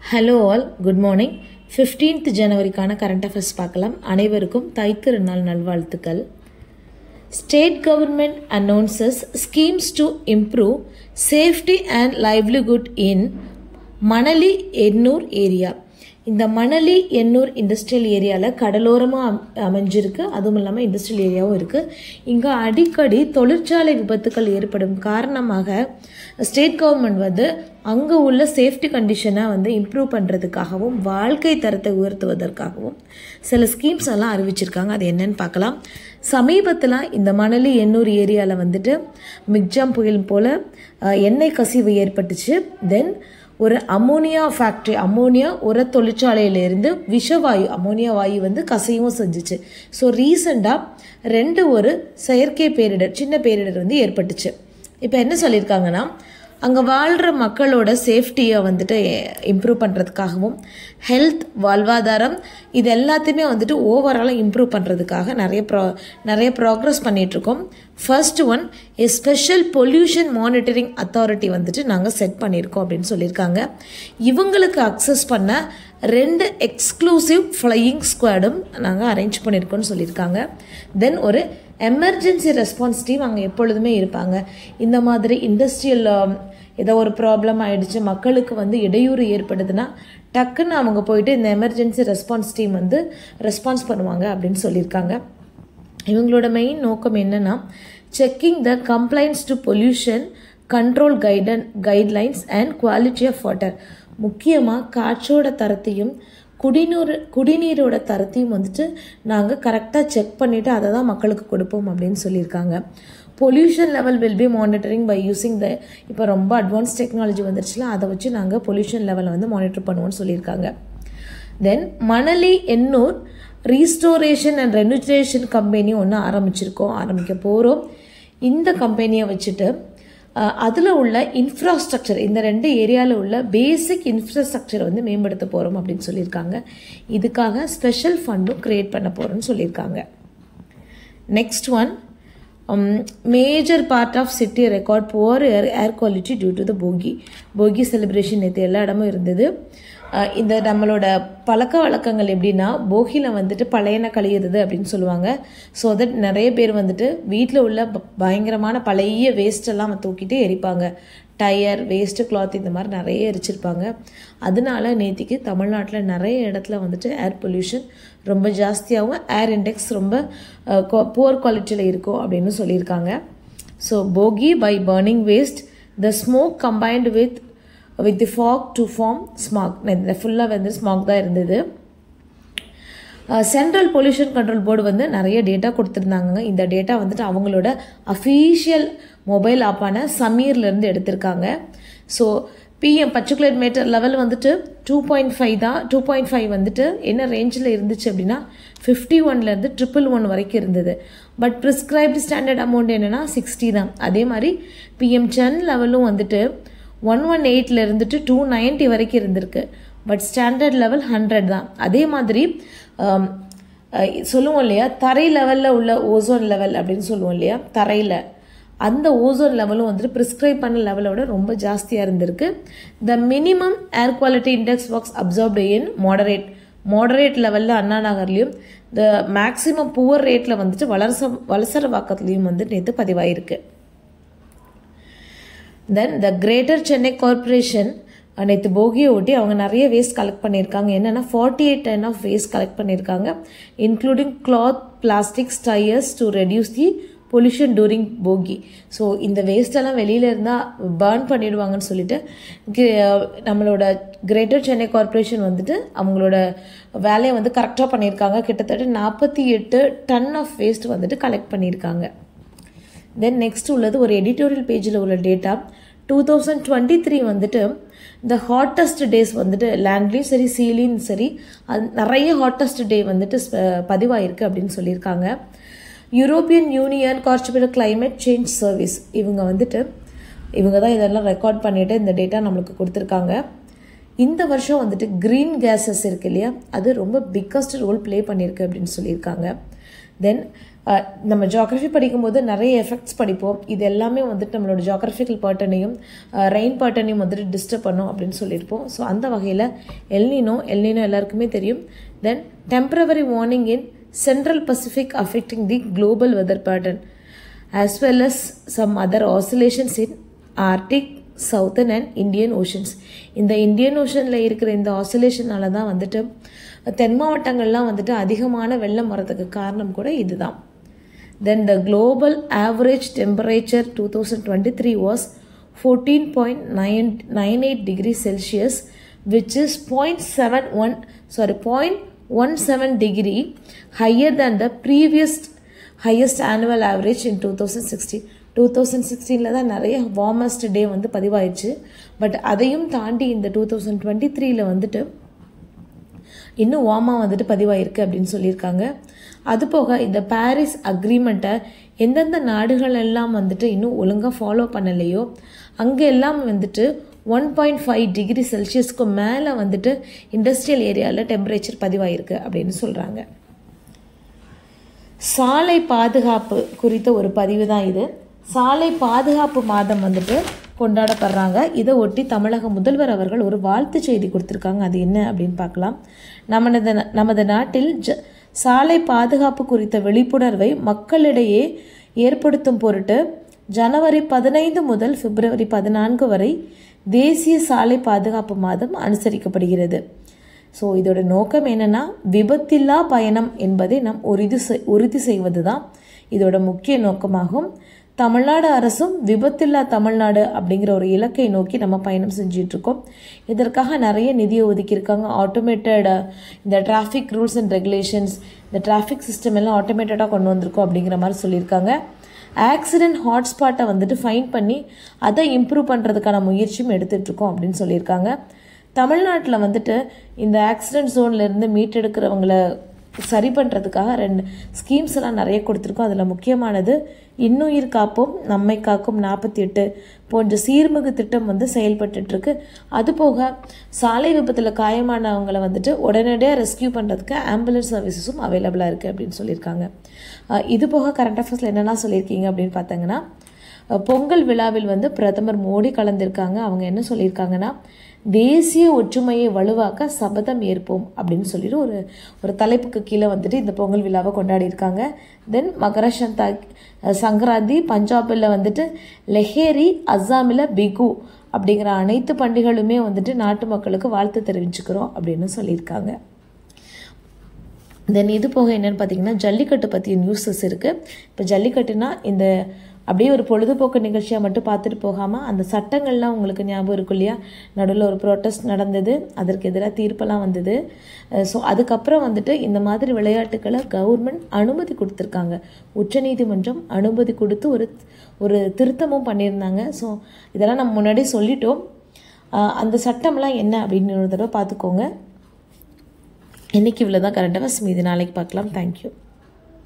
Hello all, good morning. 15th ஜனவரிக்கான current affairs பார்க்கலாம். அனைவருக்கும் தைத்திருநாள் நல்வாழ்த்துக்கள். State government announces schemes to improve safety and livelihood in Manali Ennore area. இந்த Manali Ennore industrial ஏரியாவில் கடலோரமாக அமைஞ்சிருக்கு. அதுவும் இல்லாமல் இண்டஸ்ட்ரியல் ஏரியாவும் இருக்குது. இங்கே அடிக்கடி தொழிற்சாலை விபத்துக்கள் ஏற்படும் காரணமாக ஸ்டேட் கவர்மெண்ட் அங்கே உள்ள சேஃப்டி கண்டிஷனை இம்ப்ரூவ் பண்ணுறதுக்காகவும் வாழ்க்கை தரத்தை உயர்த்துவதற்காகவும் சில ஸ்கீம்ஸ் எல்லாம் அறிவிச்சிருக்காங்க. அது என்னன்னு பார்க்கலாம். சமீபத்தில் இந்த மணலி எண்ணூர் ஏரியாவில் மிக்ஜாம் புயல் போல் எண்ணெய் கசிவு ஏற்பட்டுச்சு. தென் ஒரு அமோனியா ஃபேக்ட்ரி, அமோனியா உர தொழிற்சாலையிலேருந்து விஷவாயு அமோனியா வாயு கசியவும் செஞ்சிச்சு. ஸோ ரீசெண்டாக ஒரு செயற்கை பேரிடர், சின்ன பேரிடர் ஏற்பட்டுச்சு. இப்போ என்ன சொல்லியிருக்காங்கன்னா, அங்கே வாழ்கிற மக்களோட சேஃப்டியை இம்ப்ரூவ் பண்ணுறதுக்காகவும் ஹெல்த், வாழ்வாதாரம் இது எல்லாத்தையுமே ஓவராலாக இம்ப்ரூவ் பண்ணுறதுக்காக நிறைய ப்ராக்ரஸ் பண்ணிகிட்ருக்கோம். First one special pollution monitoring authority நாங்கள் செட் பண்ணியிருக்கோம் அப்படின்னு சொல்லியிருக்காங்க. இவங்களுக்கு அக்சஸ் பண்ண 2 எக்ஸ்க்ளூசிவ் ஃப்ளையிங் ஸ்குவாடும் நாங்கள் அரேஞ்ச் பண்ணியிருக்கோம்னு சொல்லியிருக்காங்க. தென் ஒரு எமர்ஜென்சி ரெஸ்பான்ஸ் டீம் அங்கே எப்பொழுதுமே இருப்பாங்க. இந்த மாதிரி இண்டஸ்ட்ரியல் ஏதோ ஒரு ப்ராப்ளம் ஆகிடுச்சு, மக்களுக்கு இடையூறு ஏற்படுதுன்னா டக்குன்னு அவங்க போயிட்டு இந்த எமர்ஜென்சி ரெஸ்பான்ஸ் டீம் ரெஸ்பான்ஸ் பண்ணுவாங்க அப்படின்னு சொல்லியிருக்காங்க. இவங்களோட மெயின் நோக்கம் என்னென்னா, checking the complaints to pollution control guidelines and quality of water. முக்கியமாக காற்றோட தரத்தையும் குடிநீரோட தரத்தையும் நாங்கள் கரெக்டாக செக் பண்ணிவிட்டு அதை தான் மக்களுக்கு கொடுப்போம் அப்படின்னு சொல்லியிருக்காங்க. Pollution level will be monitoring by using the, இப்போ ரொம்ப அட்வான்ஸ் டெக்னாலஜி வந்துருச்சுல, அதை வச்சு நாங்கள் பொல்யூஷன் லெவலை மானிட்டர் பண்ணுவோம்னு சொல்லியிருக்காங்க. Then Manali Ennore restoration and renovation company ஒன்று ஆரம்பிக்க போகிறோம். இந்த கம்பெனியை வச்சுட்டு அதில் உள்ள இன்ஃப்ராஸ்ட்ரக்சர், இந்த 2 ஏரியாவில் உள்ள பேசிக் இன்ஃப்ராஸ்ட்ரக்சரை மேம்படுத்த போகிறோம் அப்படின்னு சொல்லியிருக்காங்க. இதுக்காக ஸ்பெஷல் ஃபண்டும் க்ரியேட் பண்ண போகிறோம்னு சொல்லியிருக்காங்க. Next one, major part of city record poor air quality due to the போகி செலிப்ரேஷன் நேற்று எல்லா இடமும் இருந்தது. இந்த நம்மளோட பழக்க வழக்கங்கள் எப்படின்னா, போகியில் பழையன கழியிறது அப்படின்னு சொல்லுவாங்க. ஸோ தட் நிறைய பேர் வீட்டில் உள்ள பயங்கரமான பழைய வேஸ்டெல்லாம் தூக்கிட்டு எரிப்பாங்க. டயர், வேஸ்ட்டு, கிளாத் இந்த மாதிரி நிறைய எரிச்சிருப்பாங்க. அதனால நேற்றுக்கு தமிழ்நாட்டில் நிறைய இடத்துல ஏர் பொல்யூஷன் ரொம்ப ஜாஸ்தியாகவும் ஏர் இண்டெக்ஸ் ரொம்ப புவர் குவாலிட்டியில் இருக்கும் அப்படின்னு சொல்லியிருக்காங்க. ஸோ போகி by burning waste the smoke combined with the fog to form smog. ஃபுல்லாக ஸ்மாக் தான் இருந்தது. சென்ட்ரல் பொல்யூஷன் கண்ட்ரோல் போர்டு நிறைய டேட்டா கொடுத்துருந்தாங்க. இந்த டேட்டா அவங்களோட அஃபீஷியல் மொபைல் ஆப்பான சமீர்லேருந்து எடுத்திருக்காங்க. So PM particular matter level 2.5 தான். 2.5 என்ன ரேஞ்சில் இருந்துச்சு அப்படின்னா 51லேருந்து 111 வரைக்கும் இருந்தது. பட் ப்ரிஸ்கிரைப்டு ஸ்டாண்டர்ட் அமௌண்ட் என்னென்னா 60 தான். அதே மாதிரி PM10 லெவலும் 118 290 வரைக்கும் இருந்திருக்கு. பட் ஸ்டாண்டர்ட் லெவல் 100 தான். அதே மாதிரி சொல்லுவோம் இல்லையா, தரை லெவலில் உள்ள ஓசோன் லெவல் அப்படின்னு சொல்லுவோம் இல்லையா, தரையில் அந்த ஓசோன் லெவலும் ப்ரிஸ்கிரைப் பண்ண லெவலோட ரொம்ப ஜாஸ்தியாக இருந்திருக்கு. த மினிமம் ஏர் குவாலிட்டி இண்டெக்ஸ் ஒர்க்ஸ் அப்சர்வ்டு இன் மாடரேட் லெவலில் அண்ணா நகர்லையும், த மேக்ஸிமம் புவர் ரேட்டில் வலசரவாக்கத்துலேயும் நேற்று பதிவாயிருக்கு. தென் த கிரேட்டர் சென்னை கார்பரேஷன் நேற்று போகியை ஒட்டி அவங்க நிறைய வேஸ்ட் கலெக்ட் பண்ணியிருக்காங்க. என்னென்னா 48 டன் ஆஃப் வேஸ்ட் கலெக்ட் பண்ணியிருக்காங்க, including cloth, plastics, tyres to reduce the pollution during போகி. ஸோ இந்த வேஸ்டெல்லாம் வெளியில் இருந்தால் பர்ன் பண்ணிடுவாங்கன்னு சொல்லிட்டு நம்மளோட கிரேட்டர் சென்னை கார்பரேஷன் அவங்களோட வேலையை கரெக்டாக பண்ணியிருக்காங்க. கிட்டத்தட்ட 48 டன் ஆஃப் வேஸ்ட் கலெக்ட் பண்ணியிருக்காங்க. தென் நெக்ஸ்ட் உள்ளது ஒரு எடிட்டோரியல் பேஜில் உள்ள டேட்டா. 2023 இந்த ஹாட்டஸ்ட் டேஸ் லேண்ட்லேயும் சரி சீலையும் சரி அது நிறைய ஹாட்டஸ்ட் டே பதிவாயிருக்கு அப்படின்னு சொல்லியிருக்காங்க. European union corporate climate change service இவங்க தான் இதெல்லாம் ரெக்கார்ட் பண்ணிவிட்டு இந்த டேட்டா நம்மளுக்கு கொடுத்துருக்காங்க. இந்த வருஷம் க்ரீன் கேஸஸ் இருக்கு இல்லையா, அது ரொம்ப பிக்கஸ்ட் ரோல் ப்ளே பண்ணியிருக்கு அப்படின்னு சொல்லியிருக்காங்க. தென் நம்ம ஜியாகிரஃபி படிக்கும்போது நிறைய எஃபெக்ட்ஸ் படிப்போம். இது எல்லாமே வந்துட்டு நம்மளோட ஜியாகிரபிக்கல் பேட்டர்னையும் ரெயின் பேட்டர்னையும் வந்துட்டு டிஸ்டர்ப் பண்ணும் அப்படின்னு சொல்லியிருப்போம். ஸோ அந்த வகையில் எல்னினோ எல்லாருக்குமே தெரியும். Then temporary warning in central Pacific affecting the global weather pattern as well as some other oscillations in Arctic, Southern and Indian Oceans. இந்த இந்தியன் ஓஷனில் இருக்கிற இந்த ஆசிலேஷனால தான் வந்துட்டு தென் மாவட்டங்கள்லாம் வந்துட்டு அதிகமான வெள்ளம் வரதுக்கு காரணம் கூட இதுதான். Then the global average temperature 2023 was 14.98 degrees Celsius, which is 0.17 degree higher than the previous highest annual average in 2016. 2016 தான் நிறைய வார்மஸ்ட் டே வந்து பதிவாயிடுச்சு. பட் அதையும் தாண்டி இந்த 2023 வந்துட்டு இன்னும் வார்மாக வந்துட்டு பதிவாயிருக்கு அப்படின்னு சொல்லியிருக்காங்க. அதுபோக இந்த பாரிஸ் அக்ரிமெண்ட்டை எந்தெந்த நாடுகள் எல்லாம் வந்துட்டு இன்னும் ஒழுங்காக ஃபாலோ பண்ணலையோ அங்கே எல்லாம் வந்துட்டு 1.5 டிகிரி செல்சியஸ்க்கு மேலே வந்துட்டு இண்டஸ்ட்ரியல் ஏரியாவில் டெம்பரேச்சர் பதிவாயிருக்கு அப்படின்னு சொல்கிறாங்க. சாலை பாதுகாப்பு குறித்த ஒரு பதிவு தான் இது. சாலை பாதுகாப்பு மாதம் வந்துட்டு கொண்டாடப்படுறாங்க. இதை ஒட்டி தமிழக முதல்வர் அவர்கள் ஒரு வாழ்த்து செய்தி கொடுத்துருக்காங்க. அது என்ன அப்படின்னு பார்க்கலாம். நமது நாட்டில் சாலை பாதுகாப்பு குறித்த விழிப்புணர்வை மக்களிடையே ஏற்படுத்தும் பொருட்டு ஜனவரி 15 முதல் பிப்ரவரி 14 வரை தேசிய சாலை பாதுகாப்பு மாதம் அனுசரிக்கப்படுகிறது. ஸோ இதோட நோக்கம் என்னென்னா விபத்தில்லா பயணம் என்பதை நாம் உறுதி செய்வது தான் இதோட முக்கிய நோக்கமாகும். தமிழ்நாடு அரசும் விபத்தில்லா தமிழ்நாடு அப்படிங்கிற ஒரு இலக்கை நோக்கி நம்ம பயணம் செஞ்சிட்ருக்கோம். இதற்காக நிறைய நிதியை ஒதுக்கியிருக்காங்க. ஆட்டோமேட்டட் இந்த டிராஃபிக் ரூல்ஸ் அண்ட் ரெகுலேஷன்ஸ், இந்த டிராஃபிக் சிஸ்டம் எல்லாம் ஆட்டோமேட்டடாக கொண்டு வந்திருக்கோம் அப்படிங்கிற மாதிரி சொல்லியிருக்காங்க. ஆக்சிடென்ட் ஹாட்ஸ்பாட்டை வந்துட்டு ஃபைன் பண்ணி அதை இம்ப்ரூவ் பண்ணுறதுக்கான முயற்சியும் எடுத்துகிட்ருக்கோம் அப்படின்னு சொல்லியிருக்காங்க. தமிழ்நாட்டில் வந்துட்டு இந்த ஆக்சிடென்ட் ஜோன்லேருந்து மீட்டெடுக்கிறவங்களை சரி பண்ணுறதுக்காக 2 ஸ்கீம்ஸ் எல்லாம் நிறைய கொடுத்துருக்கோம். அதில் முக்கியமானது இன்னுயிர் காப்போம் நம்மை காக்கும் 48 போன்ற சீர்மிகு திட்டம் வந்து செயல்பட்டுருக்கு. அதுபோக சாலை விபத்தில் காயமானவங்களை வந்துட்டு உடனடியாக ரெஸ்கியூ பண்ணுறதுக்கு ஆம்புலன்ஸ் சர்வீசஸும் அவைலபிளாக இருக்குது அப்படின்னு சொல்லியிருக்காங்க. இது போக கரண்ட் அஃபேர்ஸில் என்னென்னா சொல்லியிருக்கீங்க அப்படின்னு பார்த்தீங்கன்னா, பொங்கல் விழாவில் வந்து பிரதமர் மோடி கலந்திருக்காங்க. அவங்க என்ன சொல்லியிருக்காங்கன்னா, தேசிய ஒற்றுமையை வலுவாக்க சபதம் ஏற்போம் அப்படின்னு சொல்லிட்டு ஒரு தலைப்புக்கு கீழே வந்துட்டு இந்த பொங்கல் விழாவை கொண்டாடியிருக்காங்க. தென் மகர சங்கராந்தி பஞ்சாபில் வந்துட்டு லெஹேரி, அஸ்ஸாமில் பிகு அப்படிங்கிற அனைத்து பண்டிகைகளுமே வந்துட்டு நாட்டு மக்களுக்கு வாழ்த்து தெரிவிச்சுக்கிறோம் அப்படின்னு சொல்லியிருக்காங்க. தென் இது போக என்னென்னு பார்த்தீங்கன்னா, ஜல்லிக்கட்டு பற்றிய நியூஸஸ் இருக்குது. இப்போ ஜல்லிக்கட்டுனா இந்த அப்படியே ஒரு பொழுதுபோக்கு நிகழ்ச்சியாக மட்டும் பார்த்துட்டு போகாமல் அந்த சட்டங்கள்லாம் உங்களுக்கு ஞாபகம் இருக்கும் இல்லையா? நடுவில் ஒரு ப்ரோட்டஸ்ட் நடந்தது, அதற்கு எதிராக தீர்ப்பெல்லாம் வந்தது. ஸோ அதுக்கப்புறம் வந்துட்டு இந்த மாதிரி விளையாட்டுக்களை கவர்மெண்ட் அனுமதி கொடுத்துருக்காங்க. உச்சநீதிமன்றம் அனுமதி கொடுத்து ஒரு திருத்தமும் பண்ணியிருந்தாங்க. ஸோ இதெல்லாம் நம்ம முன்னாடியே சொல்லிட்டோம். அந்த சட்டம்லாம் என்ன அப்படின்னு ஒரு தடவை பார்த்துக்கோங்க. இன்றைக்கி இவ்வளோ தான் கரண்ட் அஃபேர்ஸ். மீது நாளைக்கு பார்க்கலாம். தேங்க்யூ.